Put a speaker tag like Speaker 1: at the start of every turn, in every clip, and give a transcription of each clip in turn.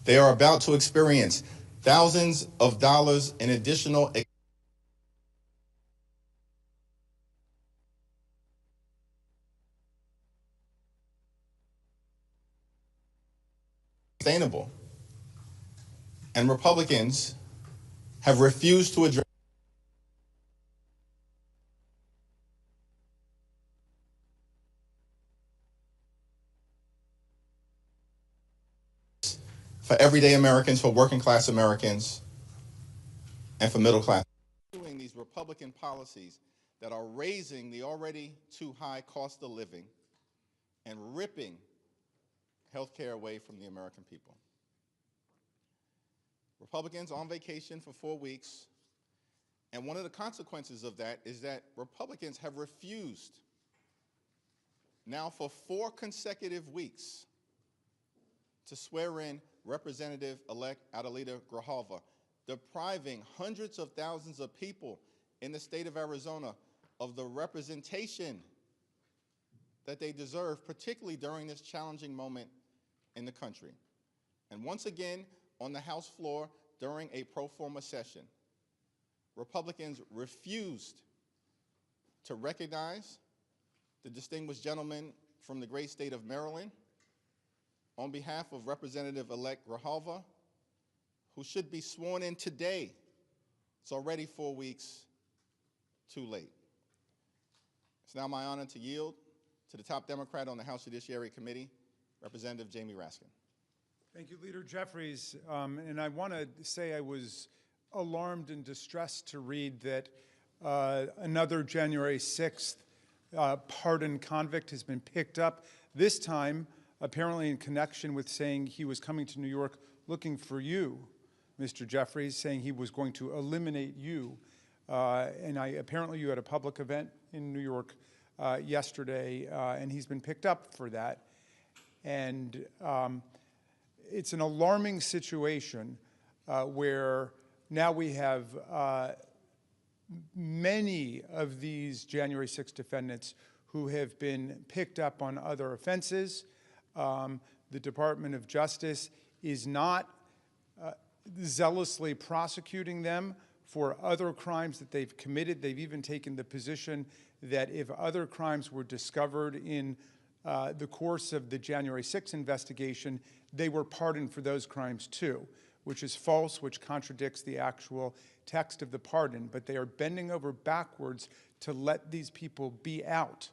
Speaker 1: They are about to experience thousands of dollars in additional sustainable. And Republicans have refused to address for everyday Americans, for working class Americans, and for middle class. Doing these Republican policies that are raising the already too high cost of living and ripping health care away from the American people. Republicans on vacation for 4 weeks, and one of the consequences of that is that Republicans have refused now for 4 consecutive weeks to swear in Representative-elect Adelita Grijalva, depriving hundreds of thousands of people in the state of Arizona of the representation that they deserve, particularly during this challenging moment in the country. And once again, on the House floor during a pro forma session, Republicans refused to recognize the distinguished gentleman from the great state of Maryland on behalf of Representative-elect Grijalva, who should be sworn in today. It's already 4 weeks too late. It's now my honor to yield to the top Democrat on the House Judiciary Committee, Representative Jamie Raskin.
Speaker 2: Thank you, Leader Jeffries. And I want to say I was alarmed and distressed to read that another January 6th pardoned convict has been picked up, this time apparently in connection with saying he was coming to New York looking for you, Mr. Jeffries, saying he was going to eliminate you. And apparently you had a public event in New York yesterday, and he's been picked up for that. And it's an alarming situation where now we have many of these January 6th defendants who have been picked up on other offenses. The Department of Justice is not zealously prosecuting them for other crimes that they've committed. They've even taken the position that if other crimes were discovered in the course of the January 6th investigation, they were pardoned for those crimes too, which is false, which contradicts the actual text of the pardon. But they are bending over backwards to let these people be out.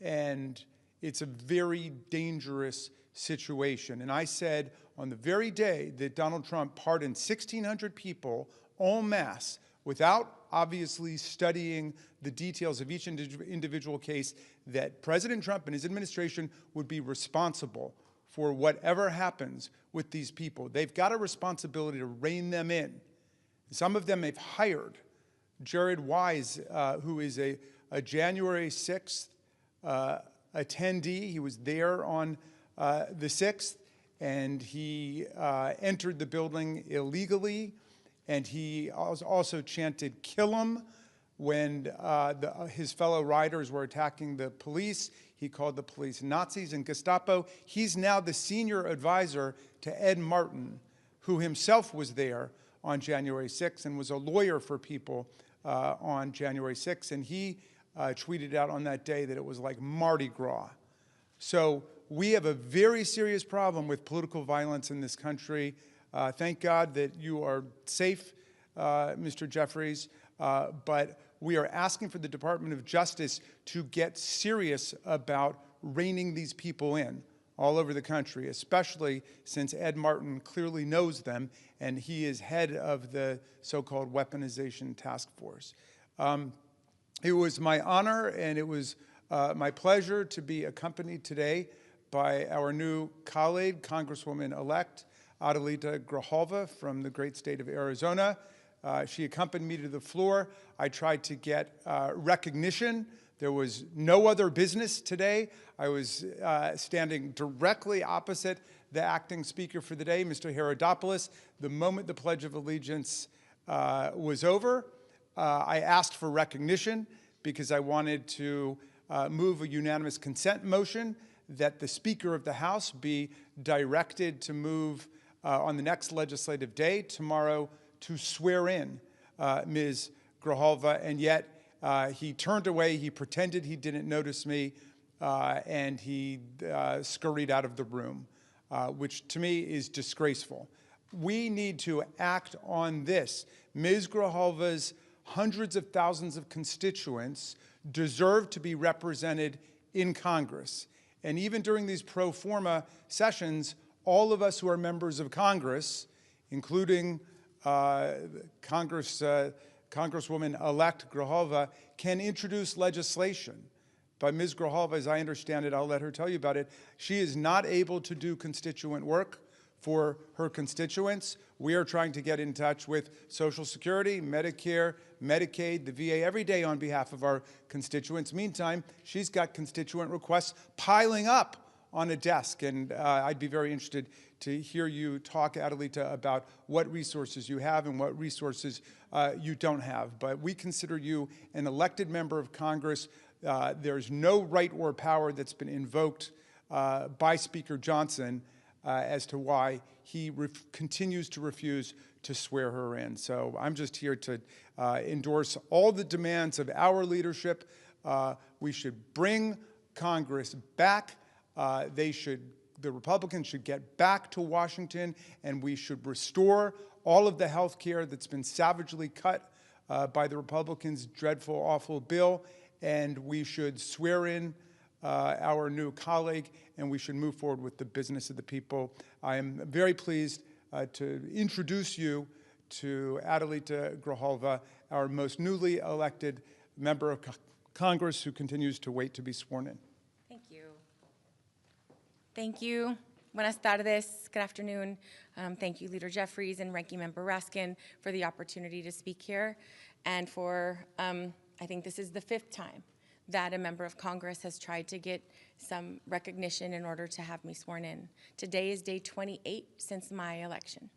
Speaker 2: And it's a very dangerous situation. And I said on the very day that Donald Trump pardoned 1,600 people en masse without obviously studying the details of each individual case, that President Trump and his administration would be responsible for whatever happens with these people. They've got a responsibility to rein them in. Some of them they've hired. Jared Wise, who is a January 6th attendee, he was there on the 6th, and he entered the building illegally, and he also chanted, "Kill him," when his fellow riders were attacking the police. He called the police Nazis and Gestapo. He's now the senior advisor to Ed Martin, who himself was there on January 6th and was a lawyer for people on January 6th. And he tweeted out on that day that it was like Mardi Gras. So we have a very serious problem with political violence in this country. Thank God that you are safe, Mr. Jeffries, but we are asking for the Department of Justice to get serious about reining these people in all over the country, especially since Ed Martin clearly knows them, and he is head of the so-called weaponization task force. It was my honor and it was my pleasure to be accompanied today by our new colleague, Congresswoman-elect Adelita Grijalva from the great state of Arizona. She accompanied me to the floor. I tried to get recognition. There was no other business today. I was standing directly opposite the acting speaker for the day, Mr. Herodopoulos. The moment the Pledge of Allegiance was over, I asked for recognition because I wanted to move a unanimous consent motion that the Speaker of the House be directed to move on the next legislative day, tomorrow, to swear in Ms. Grijalva, and yet he turned away, he pretended he didn't notice me, and he scurried out of the room, which to me is disgraceful. We need to act on this. Ms. Grijalva's hundreds of thousands of constituents deserve to be represented in Congress. And even during these pro forma sessions, all of us who are members of Congress, including Congresswoman-elect Grijalva, can introduce legislation. But Ms. Grijalva, as I understand it, I'll let her tell you about it, she is not able to do constituent work for her constituents. We are trying to get in touch with Social Security, Medicare, Medicaid, the VA every day on behalf of our constituents. Meantime, she's got constituent requests piling up on a desk, and I'd be very interested to hear you talk, Adelita, about what resources you have and what resources you don't have. But we consider you an elected member of Congress. There's no right or power that's been invoked by Speaker Johnson as to why he continues to refuse to swear her in. So I'm just here to endorse all the demands of our leadership. We should bring Congress back. The Republicans should get back to Washington, and we should restore all of the health care that's been savagely cut by the Republicans' dreadful, awful bill, and we should swear in our new colleague, and we should move forward with the business of the people. I am very pleased to introduce you to Adelita Grijalva, our most newly elected member of Congress who continues to wait to be sworn in.
Speaker 3: Thank you. Thank you. Buenas tardes. Good afternoon. Thank you, Leader Jeffries and Ranking Member Raskin, for the opportunity to speak here, and for, I think this is the 5th time that a member of Congress has tried to get some recognition in order to have me sworn in. Today is day 28 since my election.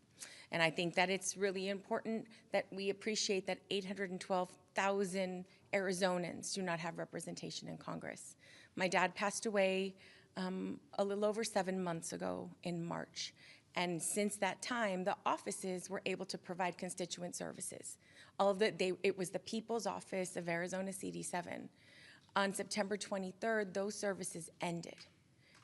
Speaker 3: And I think that it's really important that we appreciate that 812,000 Arizonans do not have representation in Congress. My dad passed away a little over 7 months ago in March. And since that time, the offices were able to provide constituent services. It was the People's Office of Arizona CD7. On September 23rd, those services ended.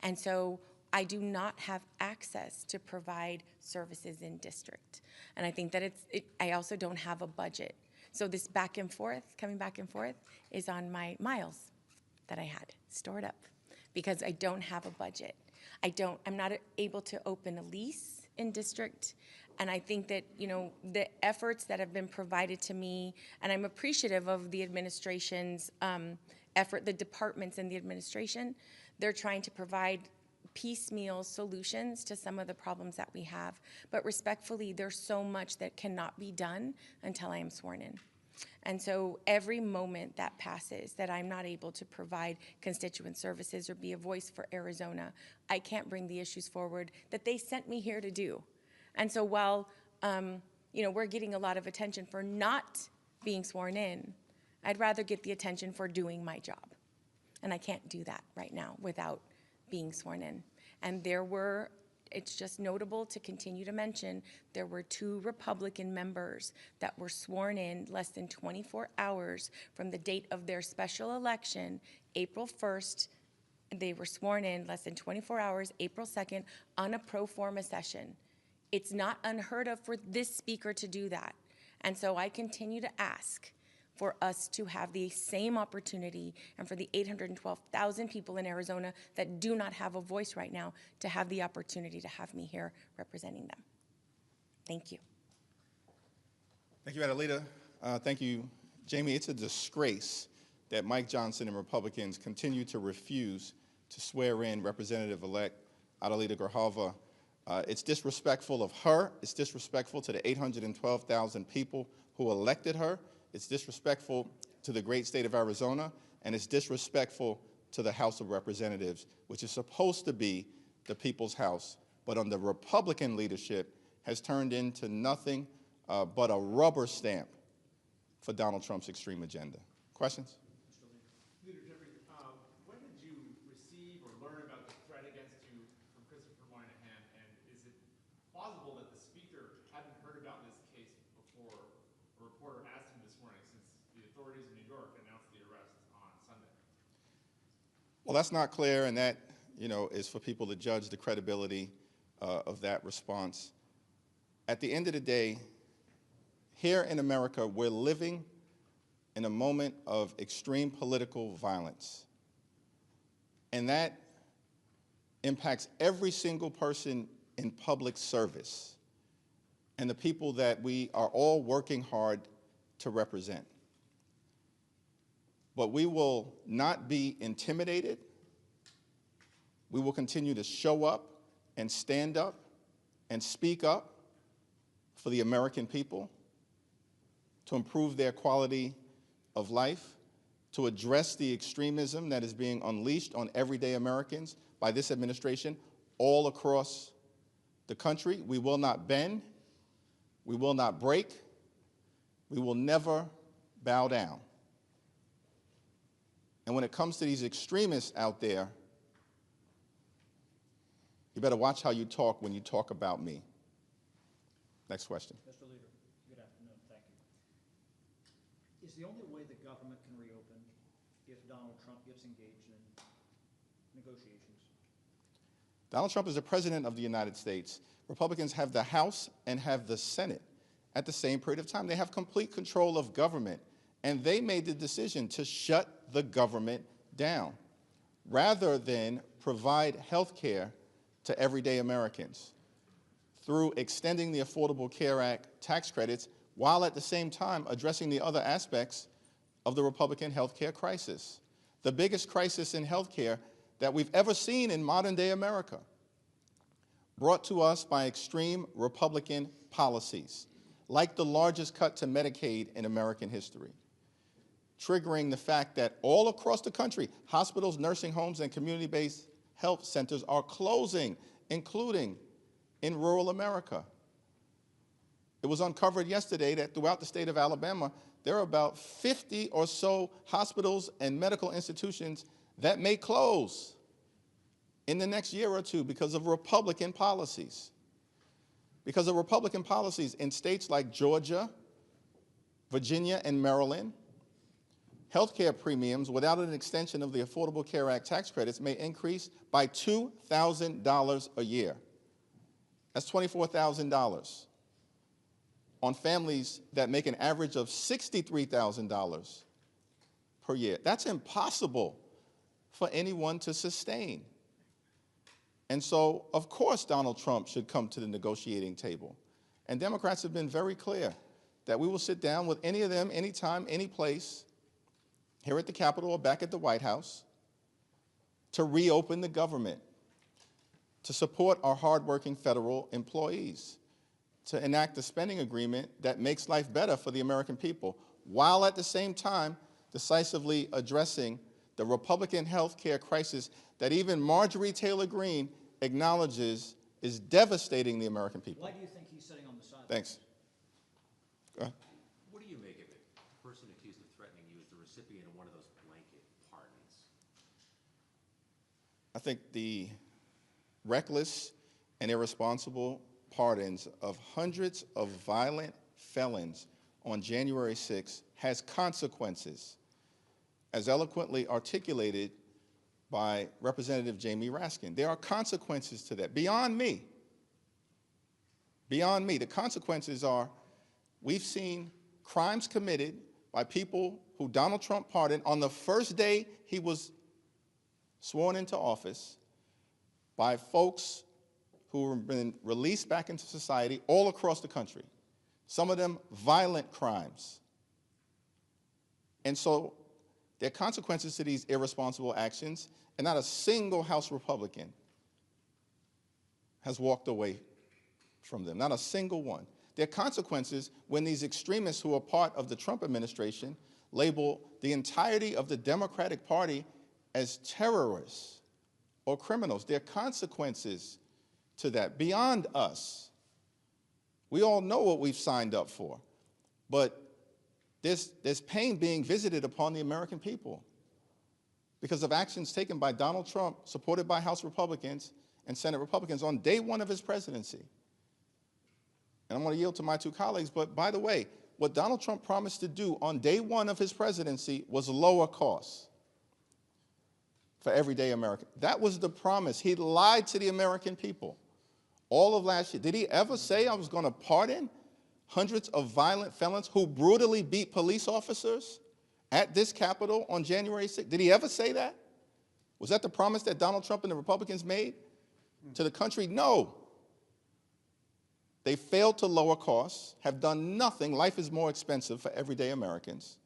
Speaker 3: And so I do not have access to provide services in district. And I think that I also don't have a budget. So this back and forth, coming back and forth, is on my miles that I had stored up because I don't have a budget. I'm not able to open a lease in district. And I think that, the efforts that have been provided to me, and I'm appreciative of the administration's effort, the departments in the administration, they're trying to provide piecemeal solutions to some of the problems that we have. But respectfully, there's so much that cannot be done until I am sworn in. And so every moment that passes that I'm not able to provide constituent services or be a voice for Arizona, I can't bring the issues forward that they sent me here to do. And so while we're getting a lot of attention for not being sworn in, I'd rather get the attention for doing my job. And I can't do that right now without being sworn in. And it's just notable to continue to mention, there were 2 Republican members that were sworn in less than 24 hours from the date of their special election, April 1st. They were sworn in less than 24 hours, April 2nd, on a pro forma session. It's not unheard of for this speaker to do that. And so I continue to ask for us to have the same opportunity, and for the 812,000 people in Arizona that do not have a voice right now to have the opportunity to have me here representing them. Thank you.
Speaker 1: Thank you, Adelita. Thank you, Jamie. It's a disgrace that Mike Johnson and Republicans continue to refuse to swear in Representative-elect Adelita Grijalva. It's disrespectful of her. It's disrespectful to the 812,000 people who elected her. It's disrespectful to the great state of Arizona, and it's disrespectful to the House of Representatives, which is supposed to be the people's house, but under Republican leadership has turned into nothing but a rubber stamp for Donald Trump's extreme agenda. Questions?
Speaker 4: Leader Jeffries, when did you receive or learn about the threat against you from Christopher Moynihan, and is it plausible
Speaker 1: Well, that's not clear, and that, is for people to judge the credibility of that response. At the end of the day, here in America, we're living in a moment of extreme political violence. And that impacts every single person in public service and the people that we are all working hard to represent. But we will not be intimidated. We will continue to show up and stand up and speak up for the American people, to improve their quality of life, to address the extremism that is being unleashed on everyday Americans by this administration all across the country. We will not bend. We will not break. We will never bow down. And when it comes to these extremists out there, you better watch how you talk when you talk about me. Next question.
Speaker 5: Mr. Leader, good afternoon. Thank you. Is the only way the government can reopen if Donald Trump gets engaged in negotiations?
Speaker 1: Donald Trump is the president of the United States. Republicans have the House and have the Senate at the same period of time. They have complete control of government, and they made the decision to shut the government down rather than provide health care to everyday Americans through extending the Affordable Care Act tax credits while at the same time addressing the other aspects of the Republican health care crisis, the biggest crisis in health care that we've ever seen in modern-day America, brought to us by extreme Republican policies, like the largest cut to Medicaid in American history, triggering the fact that all across the country, hospitals, nursing homes, and community-based health centers are closing, including in rural America. It was uncovered yesterday that throughout the state of Alabama, there are about 50 or so hospitals and medical institutions that may close in the next year or two because of Republican policies. Because of Republican policies in states like Georgia, Virginia, and Maryland, healthcare premiums without an extension of the Affordable Care Act tax credits may increase by $2,000 a year. That's $24,000 on families that make an average of $63,000 per year. That's impossible for anyone to sustain. And so, of course, Donald Trump should come to the negotiating table. And Democrats have been very clear that we will sit down with any of them, anytime, any place, here at the Capitol or back at the White House, to reopen the government, to support our hardworking federal employees, to enact a spending agreement that makes life better for the American people, while at the same time decisively addressing the Republican health care crisis that even Marjorie Taylor Greene acknowledges is devastating the American people.
Speaker 5: Why do you think he's sitting on the sidelines?
Speaker 1: Thanks. Go ahead.
Speaker 6: What do you make of it? The person accused of threatening you is the recipient of one of those blanket pardons.
Speaker 1: I think the reckless and irresponsible pardons of hundreds of violent felons on January 6th has consequences, as eloquently articulated by Representative Jamie Raskin. There are consequences to that, beyond me. Beyond me. The consequences are, we've seen crimes committed by people who Donald Trump pardoned on the first day he was sworn into office, by folks who have been released back into society all across the country, some of them violent crimes. And so there are consequences to these irresponsible actions, and not a single House Republican has walked away from them, not a single one. There are consequences when these extremists who are part of the Trump administration label the entirety of the Democratic Party as terrorists or criminals. There are consequences to that beyond us. We all know what we've signed up for, but there's pain being visited upon the American people because of actions taken by Donald Trump, supported by House Republicans and Senate Republicans on day one of his presidency. And I'm going to yield to my two colleagues, but by the way, what Donald Trump promised to do on day one of his presidency was lower costs. for everyday American. That was the promise. He lied to the American people all of last year. Did he ever say I was going to pardon hundreds of violent felons who brutally beat police officers at this Capitol on January 6th? Did he ever say that? Was that the promise that Donald Trump and the Republicans made to the country? No. They failed to lower costs, have done nothing. Life is more expensive for everyday Americans.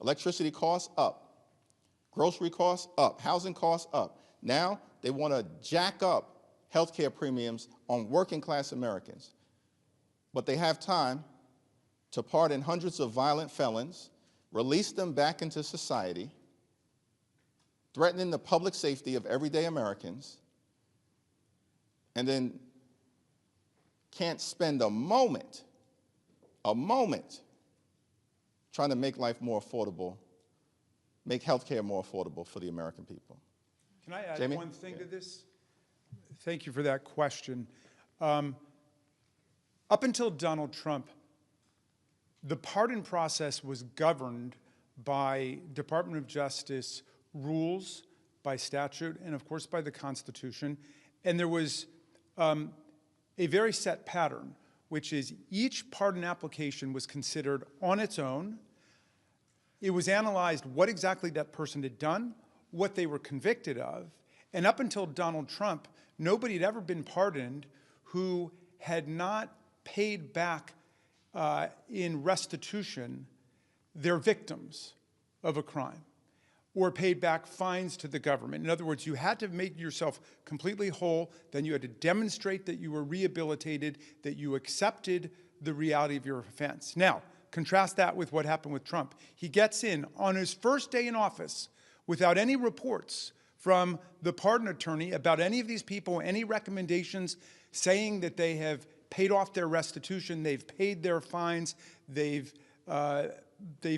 Speaker 1: Electricity costs up. Grocery costs up. Housing costs up. Now they want to jack up health care premiums on working class Americans. But they have time to pardon hundreds of violent felons, release them back into society, threatening the public safety of everyday Americans, and then can't spend a moment trying to make life more affordable, make health care more affordable for the American people.
Speaker 2: Can I add
Speaker 1: Jamie?
Speaker 2: one thing to this? Thank you for that question. Up until Donald Trump, the pardon process was governed by Department of Justice rules, by statute, and of course by the Constitution. And there was a very set pattern, which is each pardon application was considered on its own. It was analyzed what exactly that person had done, what they were convicted of, and up until Donald Trump, nobody had ever been pardoned who had not paid back in restitution their victims of a crime or paid back fines to the government. In other words, you had to make yourself completely whole, then you had to demonstrate that you were rehabilitated, that you accepted the reality of your offense. Now, contrast that with what happened with Trump. He gets in on his first day in office without any reports from the pardon attorney about any of these people, any recommendations saying that they have paid off their restitution, they've paid their fines, they've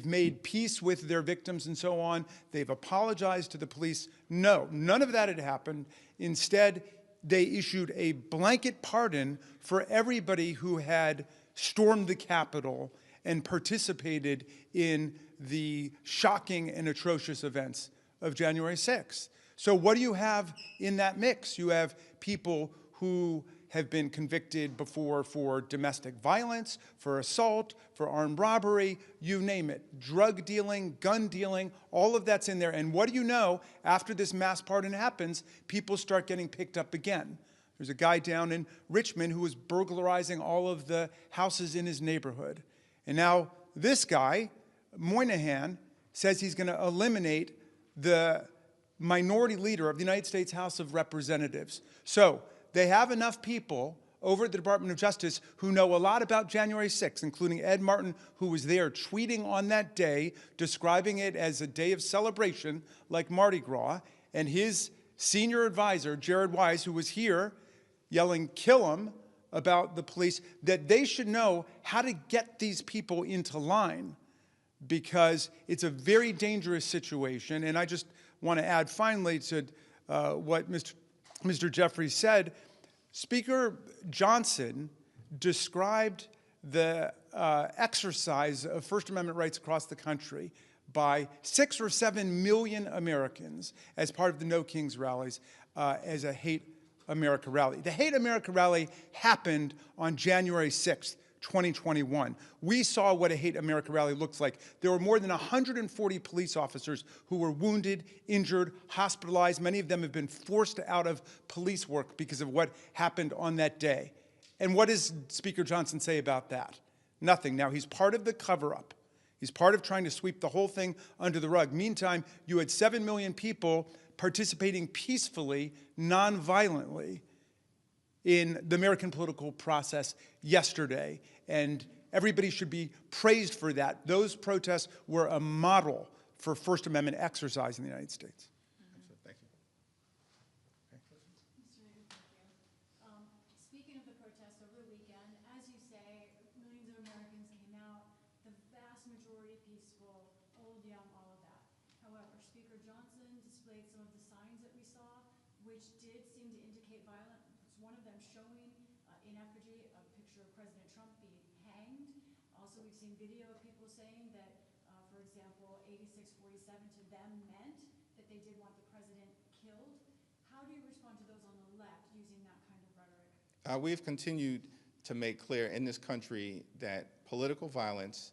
Speaker 2: made peace with their victims and so on, they've apologized to the police. No, none of that had happened. Instead, they issued a blanket pardon for everybody who had stormed the Capitol and participated in the shocking and atrocious events of January 6th. So what do you have in that mix? You have people who have been convicted before for domestic violence, for assault, for armed robbery, you name it, drug dealing, gun dealing, all of that's in there. And what do you know? After this mass pardon happens, people start getting picked up again. There's a guy down in Richmond who was burglarizing all of the houses in his neighborhood. And now this guy, Moynihan, says he's going to eliminate the minority leader of the United States House of Representatives. So they have enough people over at the Department of Justice who know a lot about January 6th, including Ed Martin, who was there tweeting on that day, describing it as a day of celebration like Mardi Gras, and his senior advisor, Jared Wise, who was here yelling, "Kill him," about the police, that they should know how to get these people into line, because it's a very dangerous situation. And I just want to add finally to what Mr. Jeffries said. Speaker Johnson described the exercise of First Amendment rights across the country by 6 or 7 million Americans as part of the No Kings rallies as a Hate America rally. The Hate America rally happened on January 6th, 2021. We saw what a Hate America rally looks like. There were more than 140 police officers who were wounded, injured, hospitalized. Many of them have been forced out of police work because of what happened on that day. And what does Speaker Johnson say about that? Nothing. Now, he's part of the cover-up. He's part of trying to sweep the whole thing under the rug. Meantime, you had 7 million people participating peacefully, non-violently in the American political process yesterday. And everybody should be praised for that. Those protests were a model for First Amendment exercise in the United States.
Speaker 1: Thank you.
Speaker 7: Speaking of the protests over the weekend, as you say, millions of Americans came out, the vast majority peaceful, old, young, all of that. However, Speaker Johnson displayed some of the signs that we saw, which did seem to indicate violence. One of them showing in effigy a picture of President Trump being hanged. Also, we've seen video of people saying that, for example, 8647 to them meant that they did want the president killed. How do you respond to those on the left using that kind of rhetoric?
Speaker 1: We've continued to make clear in this country that political violence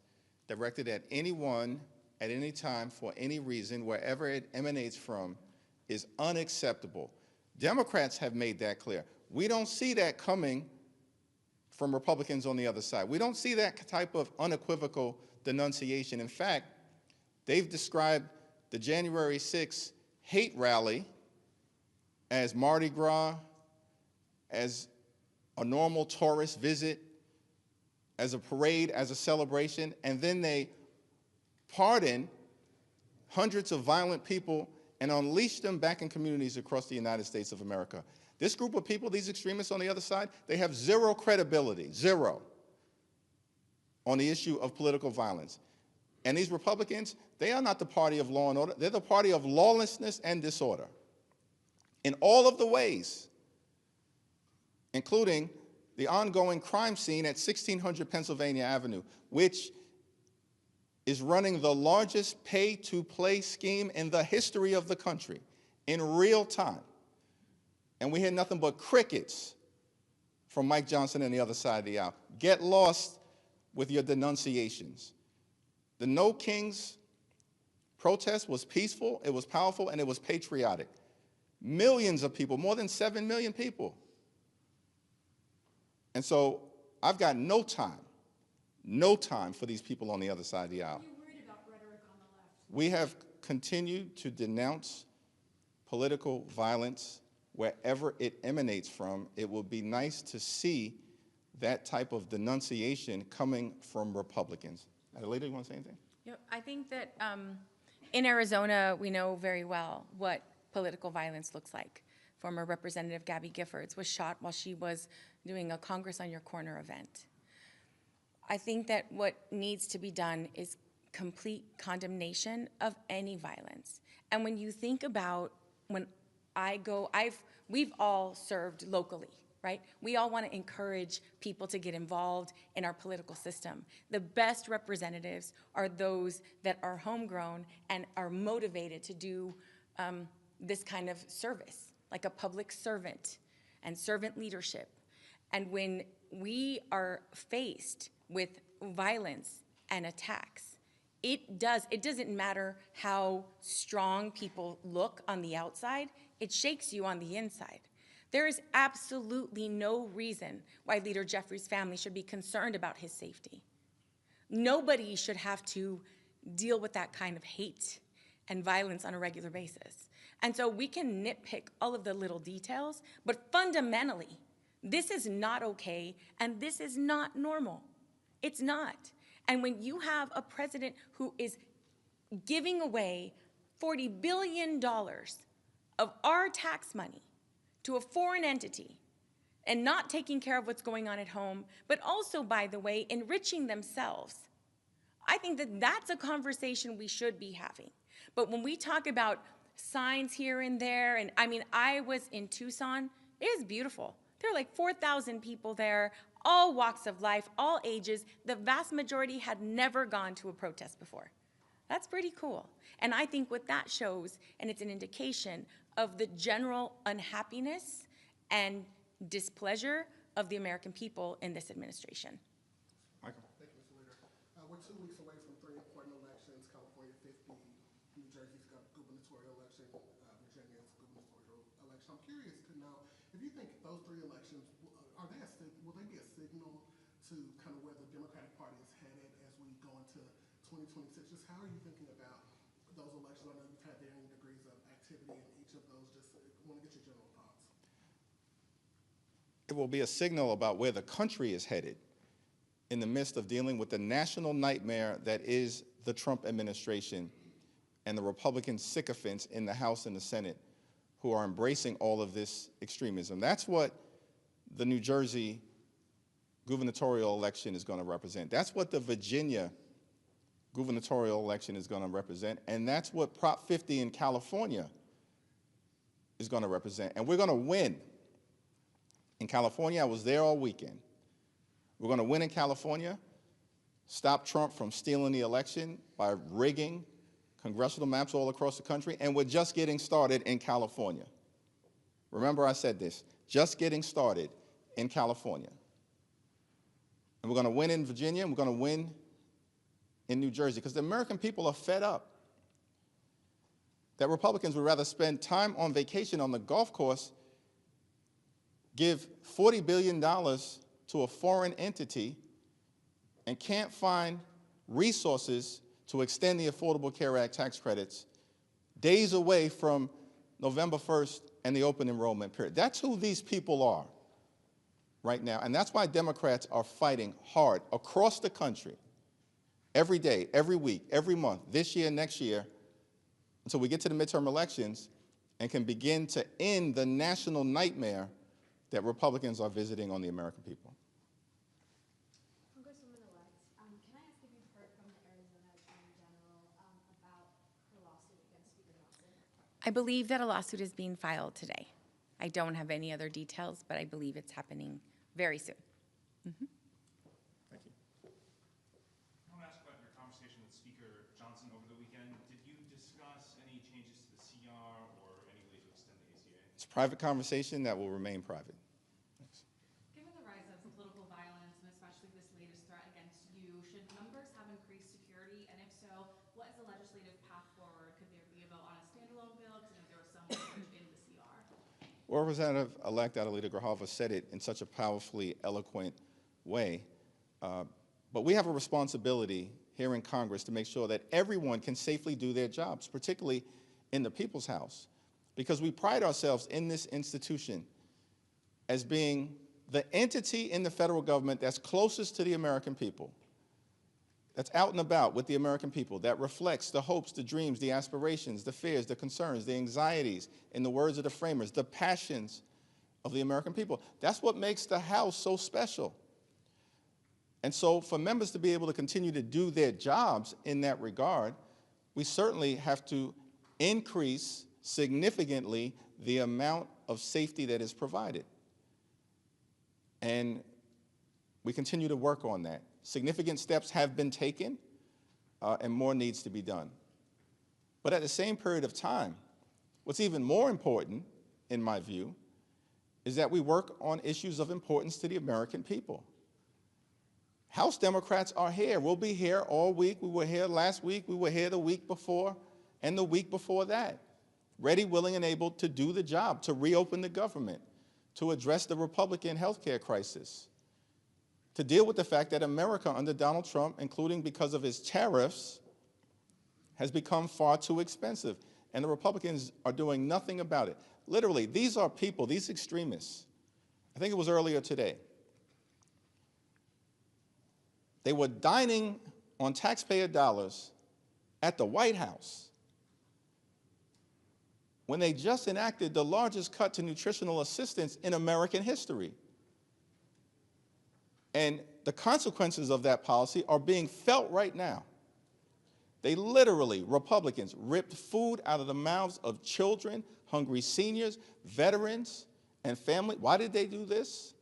Speaker 1: directed at anyone at any time for any reason, wherever it emanates from, is unacceptable. Democrats have made that clear. We don't see that coming from Republicans on the other side. We don't see that type of unequivocal denunciation. In fact, they've described the January 6th hate rally as Mardi Gras, as a normal tourist visit, as a parade, as a celebration, and then they pardon hundreds of violent people and unleash them back in communities across the United States of America. This group of people, these extremists on the other side, they have zero credibility, zero, on the issue of political violence. And these Republicans, they are not the party of law and order. They're the party of lawlessness and disorder in all of the ways, including the ongoing crime scene at 1600 Pennsylvania Avenue, which is running the largest pay-to-play scheme in the history of the country in real time. And we hear nothing but crickets from Mike Johnson and the other side of the aisle. Get lost with your denunciations. The No Kings protest was peaceful, it was powerful, and it was patriotic. Millions of people, more than 7 million people. And so I've got no time for these people on the other side of the aisle.
Speaker 7: Are you worried about rhetoric on the left?
Speaker 1: We have continued to denounce political violence wherever it emanates from. It will be nice to see that type of denunciation coming from Republicans. Adelita, you want to say anything?
Speaker 3: I think that in Arizona, we know very well what political violence looks like. Former Representative Gabby Giffords was shot while she was doing a Congress on Your Corner event. I think that what needs to be done is complete condemnation of any violence. And when you think about when we've all served locally, right? We all want to encourage people to get involved in our political system. The best representatives are those that are homegrown and are motivated to do this kind of service, like a public servant and servant leadership. And when we are faced with violence and attacks, it doesn't matter how strong people look on the outside, it shakes you on the inside. There is absolutely no reason why Leader Jeffries' family should be concerned about his safety. Nobody should have to deal with that kind of hate and violence on a regular basis. And so we can nitpick all of the little details, but fundamentally, this is not okay, and this is not normal. It's not. And when you have a president who is giving away $40 billion of our tax money to a foreign entity and not taking care of what's going on at home, but also, by the way, enriching themselves, I think that that's a conversation we should be having. But when we talk about signs here and there, and I mean, I was in Tucson, it is beautiful. There are like 4,000 people there, all walks of life, all ages. The vast majority had never gone to a protest before. That's pretty cool. And I think what that shows, and it's an indication of the general unhappiness and displeasure of the American people in this administration.
Speaker 1: Michael?
Speaker 8: Thank you, Mr. Leader. We're 2 weeks away from 3 important elections: California 50, New Jersey's gubernatorial election, Virginia's gubernatorial election. I'm curious to know if you think those 3 elections will they be a signal to kind of where the Democratic Party is headed as we go into 2026? Just how are you thinking about those elections? I know you've had varying degrees of activity in each of those. Just want to get your general thoughts.
Speaker 1: It will be a signal about where the country is headed in the midst of dealing with the national nightmare that is the Trump administration and the Republican sycophants in the House and the Senate who are embracing all of this extremism. That's what the New Jersey gubernatorial election is going to represent. That's what the Virginia gubernatorial election is going to represent, and that's what Prop 50 in California is going to represent. And we're going to win. In California, I was there all weekend. We're going to win in California, stop Trump from stealing the election by rigging congressional maps all across the country, and we're just getting started in California. Remember I said this, just getting started in California. And we're going to win in Virginia, and we're going to win in New Jersey, because the American people are fed up that Republicans would rather spend time on vacation on the golf course, give $40 billion to a foreign entity, and can't find resources to extend the Affordable Care Act tax credits days away from November 1st and the open enrollment period. That's who these people are right now, and that's why Democrats are fighting hard across the country, every day, every week, every month, this year, next year, until we get to the midterm elections and can begin to end the national nightmare that Republicans are visiting on the American people.
Speaker 7: Congresswoman-elect, can I ask if you've heard from the Arizona Attorney General about her lawsuit against Speaker Johnson?
Speaker 3: I believe that a lawsuit is being filed today. I don't have any other details, but I believe it's happening very soon.
Speaker 1: Thank you.
Speaker 4: I want to ask about your conversation with Speaker Johnson over the weekend. Did you discuss any changes to the CR or any way to extend the ACA?
Speaker 1: It's a private conversation that will remain private. Thanks.
Speaker 9: Given the rise of political violence, and especially this latest threat against you, should numbers have increased security? And if so, what is the legislative path forward? Could there be a vote on a standalone bill? Because I know there was some language in the CR.
Speaker 1: Representative-elect Adelita Grijalva said it in such a powerfully eloquent way. But we have a responsibility here in Congress to make sure that everyone can safely do their jobs, particularly in the People's House, because we pride ourselves in this institution as being the entity in the federal government that's closest to the American people, that's out and about with the American people, that reflects the hopes, the dreams, the aspirations, the fears, the concerns, the anxieties, in the words of the framers, the passions of the American people. That's what makes the House so special. And so for members to be able to continue to do their jobs in that regard, we certainly have to increase significantly the amount of safety that is provided. And we continue to work on that. Significant steps have been taken, and more needs to be done. But at the same period of time, what's even more important, in my view, is that we work on issues of importance to the American people. House Democrats are here. We'll be here all week. We were here last week. We were here the week before and the week before that, ready, willing, and able to do the job, to reopen the government, to address the Republican health care crisis, to deal with the fact that America under Donald Trump, including because of his tariffs, has become far too expensive. And the Republicans are doing nothing about it. Literally, these are people, these extremists, I think it was earlier today, they were dining on taxpayer dollars at the White House when they just enacted the largest cut to nutritional assistance in American history. And the consequences of that policy are being felt right now. They literally, Republicans, ripped food out of the mouths of children, hungry seniors, veterans, and family. Why did they do this?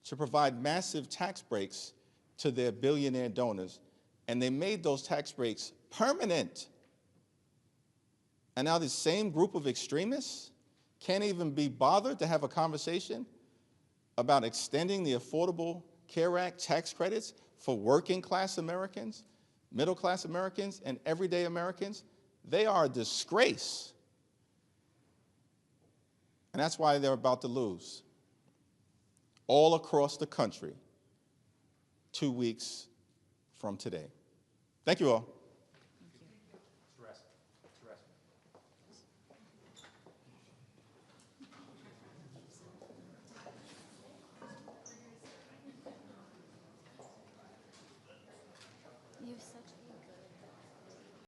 Speaker 1: To provide massive tax breaks to their billionaire donors. And they made those tax breaks permanent. And now this same group of extremists can't even be bothered to have a conversation about extending the Affordable Care Act tax credits for working class Americans, middle class Americans, and everyday Americans. They are a disgrace. And that's why they're about to lose all across the country 2 weeks from today. Thank you all.